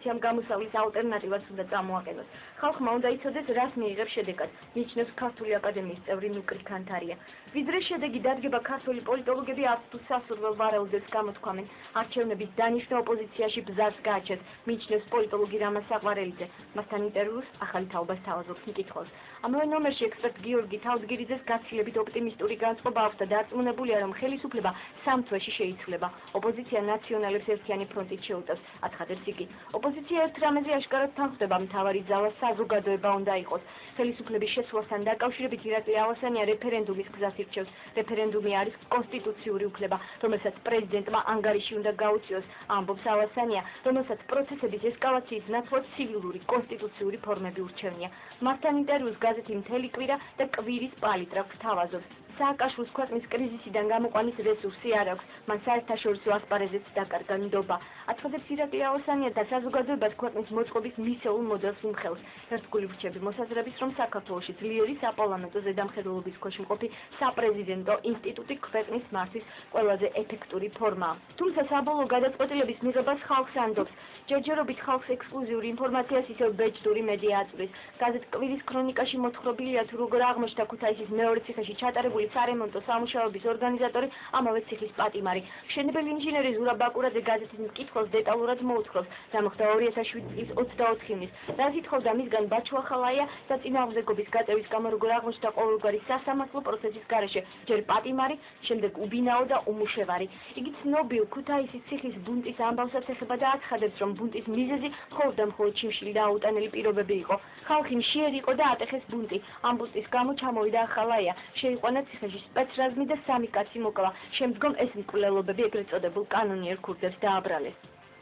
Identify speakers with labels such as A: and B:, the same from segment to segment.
A: ოპოზიციამ გამოსავლის ალტერნატივას უნდა წამოაყენოს. ხალხმა უნდა იცოდეს, რას მიიღებს შედეგად, მიიჩნევს ქართული აკადემიის წევრი ნუკრი ქანთარია. ვიდრე შედეგი დადგება, ქართული პოლიტოლოგები არც თუ სასურველ ვარაუდებს გამოთქვამენ. არჩევნების დანიშვნა ოპოზიციაში ბზარს გააჩენს, მიიჩნევს პოლიტოლოგი რამაზ საყვარელიძე. მასთან ინტერვიუს ახალი თაობას თავაზობს მკითხველს. ამავე ნომერში ექსპერტ გიორგი თავდგირიძეს გაცილებით ოპტიმისტური განწყობა აქვს და დარწმუნებულია, რომ ხელისუფლება 3 თვეში შეიცვლება. ოპოზიცია ნაციონალებს ერთიანი ფრონტით შეუწევს, აცხადებს იგი. ოპოზიცია ერთ რამეზე აშკარად თანხმდება, მთავარი ძალა საზოგადოება უნდა იყოს. ხელისუფლების შესვლასთან დაკავშირებით ირაკლი ალასანია რეფერენდუმის გზას ირჩევს. რეფერენდუმი არის კონსტიტუციური უფლება, რომელსაც პრეზიდენტმა ანგარიში უნდა გაუწიოს, ამბობს ალასანია, რომელსაც პროცესების ესკალაციის ნაცვლად ცივილური კონსტიტუციური ფორმები ურჩევნია. მასთან ინტერვიუს გაზეთი მთელი კვირა და კვირის პალიტრა გვთავაზობს. სააკაშვილის ქვეყნის კრიზისიდან გამოყვანის რესურსი არ აქვს, მან საერთაშორისო ასპარეზეც დაკარგა ნდობა. აცხადებს ირაკლი ალასანია და საზოგადოებას ქვეყნის მოწყობის მისეულ მოდელს უმხელს. ერთგული ვრჩები მოსაზრების, რომ საქართველოში ძლიერი საპარლამენტო ზედამხედველობის ქვეშ მყოფი საპრეზიდენტო ინსტიტუტი ქვეყნის მართვის ყველაზე ეფექტური ფორმაა. თუმცა საბოლოო გადაწყვეტილების მიღებას ხალხს ანდობს. ჯერჯერობით ხალხს ექსკლუზიური ინფორმაციას ისევ ბეჭდური მედია აწვდის. გაზეთ კვირის ქრონიკაში მოთხრობილია, თუ როგორ აღმოჩნდა ქუთაისის მეორე ციხეში ჩატარებული სარემონტო სამუშაოების ორგანიზატორი, ამავე ციხის პატიმარი. მშენებელი ინჟინერი ზურაბ ბაკურაძე გაზეთის მკითხველს დეტალურად მოუთხრობს, რა მოხდა 2007 წლის 24 ივნისს, რაც ითხოვდა მისგან ბაჩუ ახალაია და წინააღმდეგობის გაწევის გამო როგორ აღმოჩნდა ყოველგვარი სასამართლო პროცესის გარეშე, ჯერ პატიმარი, შემდეგ უბინაო და უმუშევარი. იგი ცნობილ ქუთაისის ციხის ბუნტის ამბავსაც ეხება და აცხადებს, რომ ბუნტის მიზეზი მხოლოდ და მხოლოდ შიმშილი და აუტანელი პირობები იყო. ხალხი მშიერი იყო და ატეხეს ბუნტი. ამ ბუნტის გამო ჩამოვიდა ახალაია, შეიყვანა ციხეში სპეცრაზმი და 3 კაცი მოკლა. შემდგომ ეს მკვლელობები ეგრეთ წოდებულ კანონიერ ქურდებს დააბრალეს.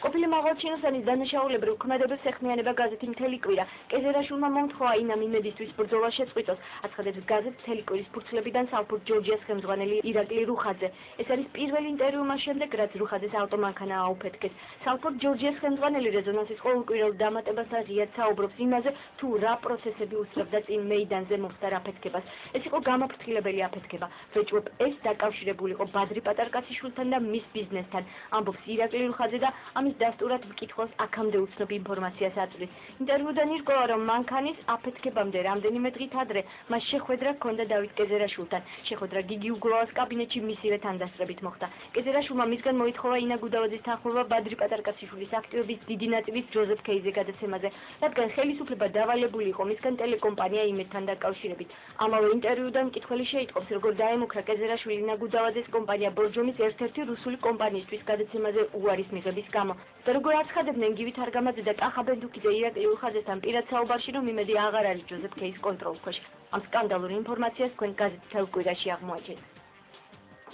A: ყოფილი მაღალჩინოსანის დანაშაულებრივ ქმედებას ეხმიანება გაზეთი მთელი კვირა. კეზერაშვილმა მომთხოვა ინამ იმედისთვის ბრძოლა შეწყვიტოს, აცხადებს გაზეთ მთელი კვირის ფურცლებიდან სალფურ ჯორჯიას ხელმძღვანელი ირაკლი რუხაძე. ეს არის პირველი ინტერვიუ მას შემდეგ, რაც რუხაძეს ავტომანქანა აუფეთქეს. სალფურ ჯორჯიას ხელმძღვანელი რეზონანსის ყოველკვირეულ დამატებასთან ღიად საუბრობს იმაზე, თუ რა პროცესები უსწრებდა წინ მეიდანზე მომხდარ აფეთქებას. ეს იყო გამაფრთხილებელი აფეთქება. ვეჭვებ, ეს დაკავშირებული იყო ბადრი პატარკაციშვილთან და მის ბიზნესთან, ამბობს ირაკლი რუხაძე და ამის დასტურად მკითხველს აქამდე უცნობ ინფორმაციას აწვდის. ინტერვიუდან ირკვევა, რომ მანქანის აფეთქებამდე რამდენიმე დღით ადრე მას შეხვედრა ჰქონდა დავით კეზერაშვილთან. შეხვედრა გიგი უგულავას კაბინეტში მისივე თანდასწრებით მოხდა. კეზერაშვილმა მისგან მოითხოვა ინა გუდავაძის თანხმობა ბადრი პატარკაციშვილის აქტივების დიდი ნაწილის ჯოზეფ ქეიზე გადაცემაზე, რადგან ხელისუფლება დავალებული იყო მისგან ტელეკომპანია იმედთან დაკავშირებით. ამავე ინტერვიუდან მკითხველი შეიტყობს, როგორ დაემუქრა კეზერაშვილი ინა გუდავაძის კომპანია ბორჯომის ერთ-ერთი რუსული კომპანიისთვის გადაცემაზე უარის მიღების გამო. და როგორ აცხადებდნენ გივით არგამაძე და კახა ბენდუკიძე ირაკლი რუხაძესთან პირად საუბარში, რომ იმედი აღარ არის ჯოზეფ ქეის კონტროლის ქვეშ. ამ სკანდალურ ინფორმაციას თქვენ გაზეთის თელკვირაში აღმოაჩენთ.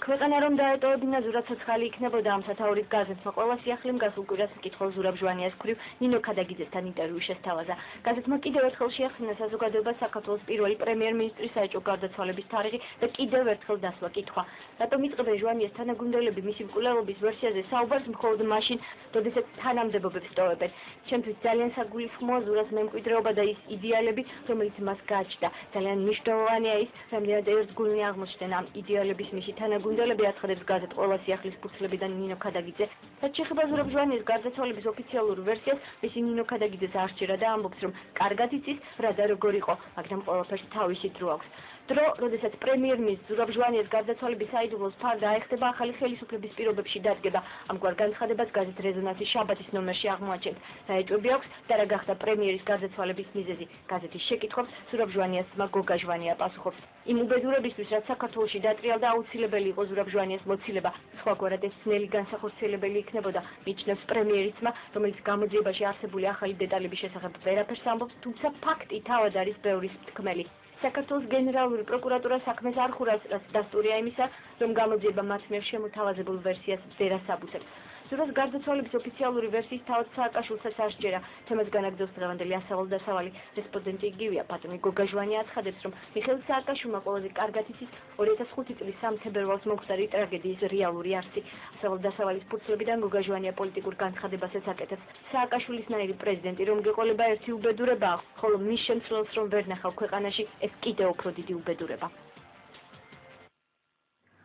A: ქვეყანა რომ დაეტოვებინა ზურაბ ცოცხალი იქნებოდა, ამ სათაურით გაზეთმა ყველა სიახლემ გასულ კვირას მკითხველს ზურაბ ჟვანიას მხრივ ნინო ქადაგიძესთან ინტერვიუ შესთავაზა. გაზეთმა კიდევ ერთხელ შეახსენა საზოგადოებას საქართველოს პირველი პრემიერ-მინისტრის საეჭვო გარდაცვალების თარიღი და კიდევ ერთხელ დასვა კითხვა. რატომ იწყებენ ჟვანიას თანაგუნდელები მისი მკვლელობის ვერსიაზე საუბარს მხოლოდ მაშინ, როდესაც თანამდებობებს ტოვებენ. ჩემთვის ძალიან საგულისხმოა ზურაბს მემკვიდრეობა და ის იდეალები, რომელიც მას გააჩნდა. ძალიან მნიშვნელოვანია ის, რამდენად ერთგულნი აღმოჩნდნენ ამ იდეალების მისი თანაგუნდელები, აცხადებს გაზეთ ყველა სიახლის ფურცლებიდან ნინო ქადაგიძე. რაც შეეხება ზურაბ ჟვანიას გარდაცვალების ოფიციალურ ვერსიას, მისი ნინო ქადაგიძეს არ სჯერა და ამბობს, რომ კარგად იცის რა და როგორ იყო, მაგრამ ყველაფერს თავისი დრო აქვს. დრო, როდესაც პრემიერ-მინისტრ ზურაბ ჟვანიას გარდაცვალების საიდუმლოს ფარდა აიხდება ახალი ხელისუფლების პირობებში დადგება. ამგვარ განცხადებას გაზეთ რეზონანსის შაბათის ნომერში აღმოაჩენთ. საეჭვები აქვს და რა გახდა პრემიერის გარდაცვალების მიზეზი. გაზეთის შეკითხვებს ზურაბ ჟვანიას ძმა გოგა ჟვანია პასუხობს. იმ უბედურებისთვის, რაც საქართველოში დატრიალდა, აუცილებელი იყო ზურაბ ჟვანიას მოცილება. სხვაგვარად ეს ძნელი განსახორციელებელი იქნებოდა, მიიჩნევს პრემიერის ძმა, რომელიც გამოძიებაში არსებული ახალი დეტალების შესახებ ვერაფერს ამბობს, თუმცა ფაქტი თავად არის ბევრის თქმელი. საქართველოს გენერალური პროკურატურა საქმეს არ ხურავს, რაც დასტურია იმისა, რომ გამოძიება მათ მიერ შემოთავაზებულ ვერსიას ვერ ასაბუთებს. ზურაბს გარდაცვალების ოფიციალური ვერსიის თავად სააკაშვილსაც არ სჯერა. თემას განაგრძობს დღევანდელი ასავალ-დასავალი. რესპონდენტი იგივეა, პატრონი გოგა ჟვანია აცხადებს, რომ მიხეილ სააკაშვილმა ყველაზე კარგად იცის 2005 წლის 3 თებერვალს მომხდარი ტრაგედიის რეალური არსი. ასავალ-დასავალის ფურცლებიდან გოგა ჟვანია პოლიტიკურ განცხადებასაც აკეთებს. სააკაშვილისნაირი პრეზიდენტი რომ გეყოლება ერთი უბედურებაა, ხოლო მის შემცვლელს რომ ვერ ნახავ ქვეყანაში, ეს კიდევ უფრო დიდი უბედურება.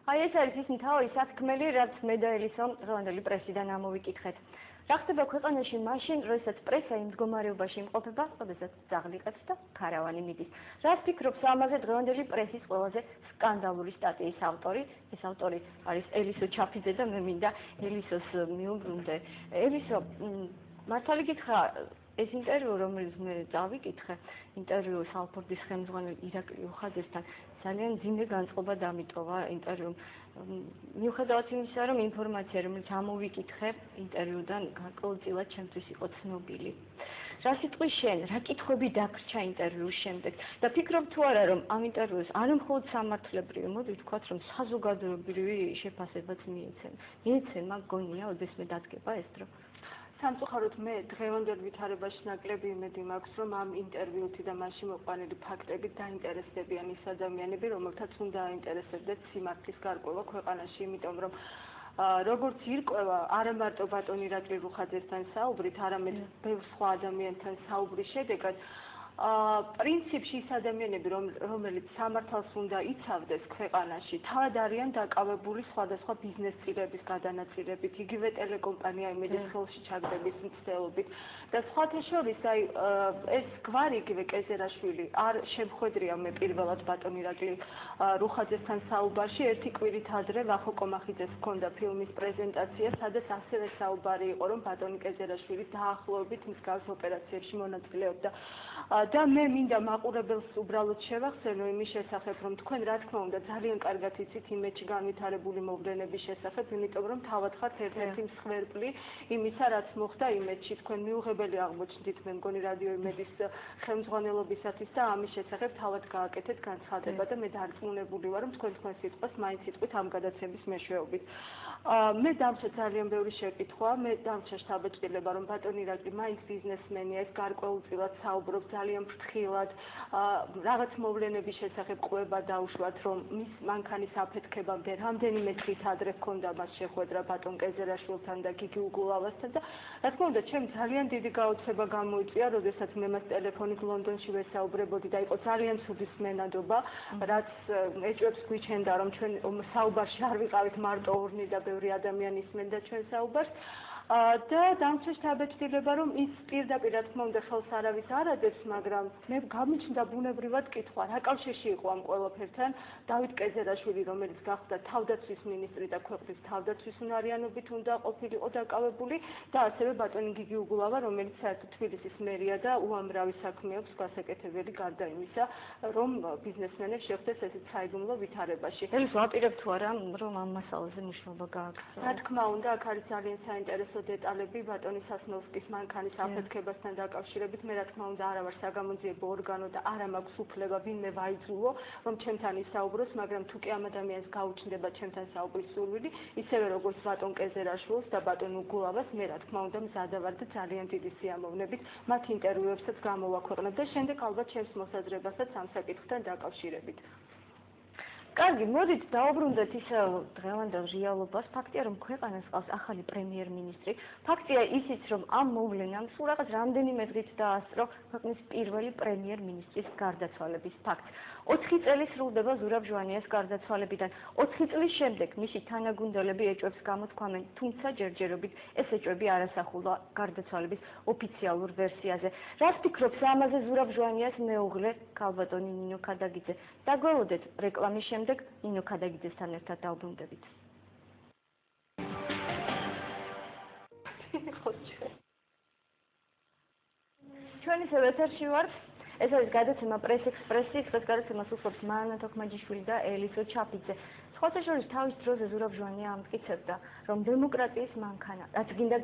A: აი ეს არის ის მთავარი სათქმელი, რაც მე და ელისო დღევანდელი პრესიდან ამოვიკითხეთ. რა ხდება ქვეყანაში მაშინ, როდესაც პრესა იმ მდგომარეობაში იმყოფება, როდესაც ძაღლიყებს და ქარავანი მიდის. რას ფიქრობს ამაზე დღევანდელი პრესის ყველაზე სკანდალური სტატიის ავტორი? ეს ავტორი არის ელისო ჩაფიძე და მე მინდა ელისოს მიუბრუნდე. ელისო, მართალი გითხრა, ეს ინტერვიუ, რომელიც მე დავიკითხე, ინტერვიუ სალფორდის ხელმძღვანელ ირაკლი უხაძესთან, ძალიან ძიმე განწყობა დამიტოვა ინტერვიუმ. მიუხედავად იმისა, რომ ინფორმაცია, რომელიც ამოვიკითხე ინტერვიუდან, გარკვეულწილად ჩემთვის იყო ცნობილი. რა სიტყვის შენ, რა კითხვები დაგრჩა ინტერვიუს შემდეგ და ფიქრობ თუ არა, რომ ამ ინტერვიუს არ მხოლოდ სამართლებრივი, მოდი ვთქვათ, რომ საზოგადოებრივი შეფასებაც მიეცენ, მაგ გონია, ოდესმე დადგება ეს დრო.
B: სამწუხაროდ მე დღევანდელ ვითარებაში ნაკლები იმედი მაქვს, რომ ამ ინტერვიუთი და მასში მოყვანილი ფაქტები დაინტერესდებიან ის ადამიანები, რომელთაც უნდა აინტერესებდეთ სიმართლის გარკვევა ქვეყანაში, იმიტომ რომ როგორც ირკვევა, არა მარტო ბატონ ირაკლი რუხაძესთან საუბრით, არამედ ბევრ სხვა ადამიანთან საუბრის შედეგად პრინციპში ის ადამიანები, რომელიც სამართალს უნდა იცავდეს ქვეყანაში, თავად არიან დაკავებული სხვადასხვა ბიზნეს წილების გადანაწილებით, იგივე ტელეკომპანია იმედის ხელში ჩაგდების მცდელობით და სხვათა შორის ეს გვარი იგივე კეზერაშვილი არ შემხვედრია მე პირველად ბატონ ირაკლი რუხაძესთან საუბარში, ერთი კვირით ადრე ვახო კომახიძეს ჰქონდა ფილმის პრეზენტაცია, სადაც ასევე საუბარი იყო, რომ ბატონი კეზერაშვილი დაახლოებით მსგავს ოპერაციებში მონაწილეობდა. და მე მინდა მაყურებელს უბრალოდ შევახსენო იმის შესახებ, რომ თქვენ რა თქმა უნდა ძალიან კარგად იცით იმედში განვითარებული მოვლენების შესახებ, იმიტომ რომ თავად ხართ ერთ-ერთი მსხვერპლი იმისა, რაც მოხდა იმედში. თქვენ მიუღებელი აღმოჩნდით, მე მგონი რადიო იმედის ხელმძღვანელობისათვის და ამის შესახებ თავად გააკეთეთ განცხადება და მე დარწმუნებული ვარ, რომ თქვენ სიტყვას მაინც იტყვით ამ გადაცემის მეშვეობით. მე დამჭა ძალიან ბევრი შეკითხვა, მე დამჭა შთაბეჭდილება, რომ ბატონ ირაკლი მაინც ბიზნესმენია, ეს გარკვეულწილად საუბრობს ძალიან ფრთხილად, რაღაც მოვლენების შესახებ ყვება დაუშვათ, რომ მის მანქანის აფეთქებამდე რამდენიმე დღით ადრე ჰქონდა მას შეხვედრა ბატონ კეზერაშვილთან და გიგი უგულავასთან და რა თქმა უნდა, ჩემ ძალიან დიდი გაოცება გამოიწვია, როდესაც მე მას ტელეფონით ლონდონში ვესაუბრებოდი და იყო ძალიან ცუდი სმენადობა, რაც ეჭვებს გვიჩენდა, რომ ჩვენ საუბარში არ ვიყავით მარტო ორნი და ბევრი ადამიანი ისმენდა ჩვენ საუბარს. და დამჭა შთაბეჭდილება, რომ ის პირდაპირ რა თქმა უნდა ხელს არავის არ ადებს, მაგრამ მე გამიჩნდა ბუნებრივად კითხვა, რა კავშირში იყო ამ ყველაფერთან დავით კეზერაშვილი, რომელიც გახდა თავდაცვის მინისტრი და ქვეყნის თავდაცვის უნარიანობით უნდა ყოფილიყო დაკავებული და ასევე ბატონი გიგი უგულავა, რომელიც საერთოდ თბილისის მერია და უამრავი საქმე აქვს გასაკეთებელი გარდა იმისა, რომ ბიზნესმენებს შეხვდეს ესეთ საიდუმლო ვითარებაში.
A: ელს ვაპირებ თუ არა, რომ ამ მასალაზე მუშაობა გააკეთო?
B: რა თქმა უნდა, აქ არის ძალიან საინტერესო დეტალები ბატონი სასნოვსკის მანქანის აფეთქებასთან დაკავშირებით. მე რა თქმა უნდა არა ვარ საგამოძიებო ორგანო და არა მაქვს უფლება ვინმე ვაიძულო, რომ ჩემთან ისაუბროს, მაგრამ თუ კი ამ ადამიანს გაუჩნდება ჩემთან საუბრის სურვილი, ისევე როგორც ბატონ კეზერაშვილს და ბატონ უგულავას, მე რა თქმა უნდა მზადა ვარ და ძალიან დიდი სიამოვნებით მათ ინტერვიუებსაც გამოვაქვეყნებ და შემდეგ ალბათ ჩემს მოსაზრებასაც ამ საკითხთან დაკავშირებით.
A: კარგი, მოდით დავუბრუნდეთ ისე დღევანდელ რეალობას. ფაქტია, რომ ქვეყანას ყავს ახალი პრემიერ-მინისტრი. ფაქტია ისიც, რომ ამ მოვლენამ სულ რაღაც რამდენიმე დღით დაასწრო ქვეყნის პირველი პრემიერ-მინისტრის გარდაცვალების ფაქტს. 4 წელი სრულდება ზურაბ ჟვანიას გარდაცვალებიდან. 4 წლის შემდეგ მისი თანაგუნდელები ეჭვებს გამოთქვამენ, თუმცა ჯერჯერობით ეს ეჭვები არ ასახულა გარდაცვალების ოფიციალურ ვერსიაზე. რას ფიქრობს ამაზე ზურაბ ჟვანიას მეუღლე ქალბატონი ნინო ქადაგიძე? დაგველოდეთ რეკლამის შემდეგ ნინო ქადაგიძესთან ერთად დავბრუნდებით. ჩვენ ისევ ეთერში ვართ. ეს არის გადაცემა პრეს ექსპრესი, დღეს გადაცემას უხდებს მანა თოქმაჯიშვილი და ელისო ჩაფიძე. სხვათა შორის თავის დროზე ზურაბ ჟვანია ამტკიცებდა, რომ დემოკრატიის მანქანა, რაც გინდა